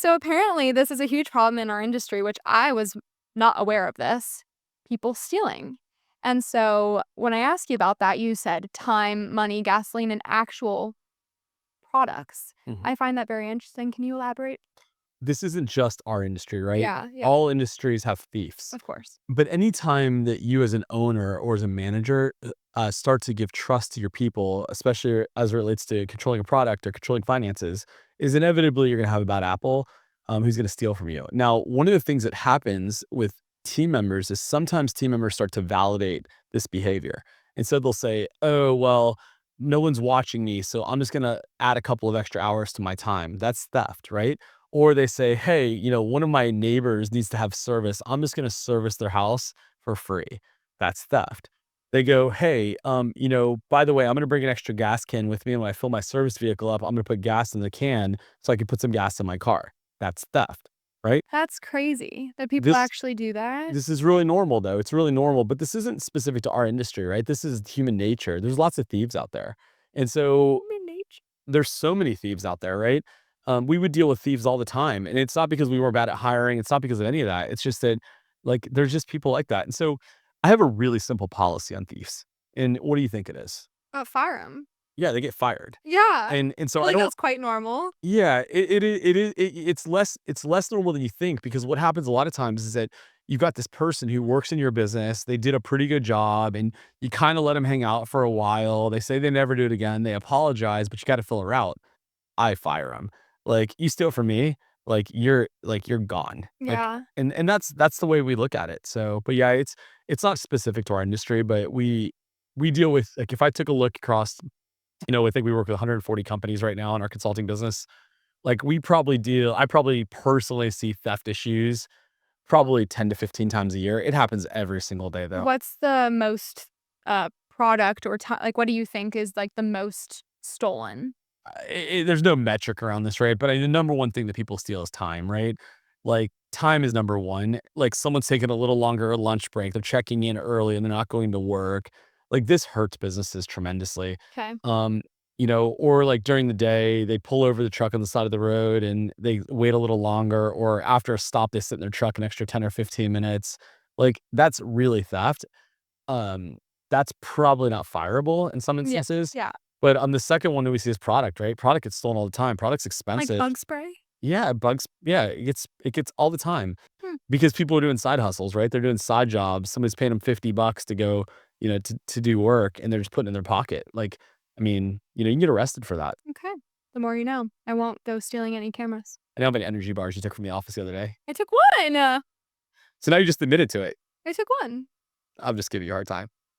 So apparently this is a huge problem in our industry, which I was not aware of this. People stealing. And so when I asked you about that, you said time, money, gasoline, and actual products. Mhm. I find that very interesting. Can you elaborate? This isn't just our industry, right? Yeah, yeah, All industries have thieves. of course. But anytime that you as an owner or as a manager start to give trust to your people, especially as it relates to controlling a product or controlling finances, is inevitably you're going to have a bad apple who's going to steal from you. Now, one of the things that happens with team members is sometimes team members start to validate this behavior. And so they'll say, oh, well, no one's watching me, so I'm just going to add a couple of extra hours to my time. That's theft, right? Or they say, "Hey, one of my neighbors needs to have service. I'm just gonna service their house for free." That's theft. They go, "Hey, by the way, I'm gonna bring an extra gas can with me, and when I fill my service vehicle up, I'm gonna put gas in the can so I can put some gas in my car." That's theft, right? That's crazy that people This actually do that. this is really normal, though. It's really normal, but this isn't specific to our industry, right? This is human nature. There's lots of thieves out there. And so Human nature. there's so many thieves out there, right? We would deal with thieves all the time, and it's not because we were bad at hiring. It's not because of any of that. It's just that, like, there's just people like that. And so, I have a really simple policy on thieves. And what do you think it is? Fire 'em. Yeah, they get fired. Yeah. And I so feel I like don't. that's quite normal. Yeah, it's less normal than you think because what happens a lot of times is that you've got this person who works in your business. They did a pretty good job, and you kind of let them hang out for a while. They say they never do it again. They apologize, but you got to fill her out. I fire them. Like, "You steal from me, you're gone." Like, Yeah. and that's the way we look at it. So, but yeah, it's not specific to our industry, but we deal with like, if I took a look across, I think we work with 140 companies right now in our consulting business. Like, I probably personally see theft issues probably 10 to 15 times a year. It happens every single day, though. What's the most, product or like, what do you think is, like, the most stolen? There's no metric around this, right? But the number one thing that people steal is time, right? Like, time is number one. Like, someone's taking a little longer lunch break, they're checking in early and they're not going to work. Like, this hurts businesses tremendously. 'Kay. Um, or like during the day, they pull over the truck on the side of the road and they wait a little longer, or after a stop, they sit in their truck an extra 10 or 15 minutes. Like, that's really theft. Um, that's probably not fireable in some Yeah, instances. yeah. But on the second one that we see is product, right? Product gets stolen all the time. Product's Like expensive. bug spray? Yeah, bugs. Yeah, it gets all the time Hmm, because people are doing side hustles, right? They're doing side jobs. Somebody's paying them $50 to go, to do work, and they're just putting it in their pocket. Like, I mean, you can get arrested for that. okay. The more you know. I won't go stealing any cameras. I know how many energy bars you took from the office the other day. I took one! So now you just admitted to it. I took one. I'm just giving you a hard time.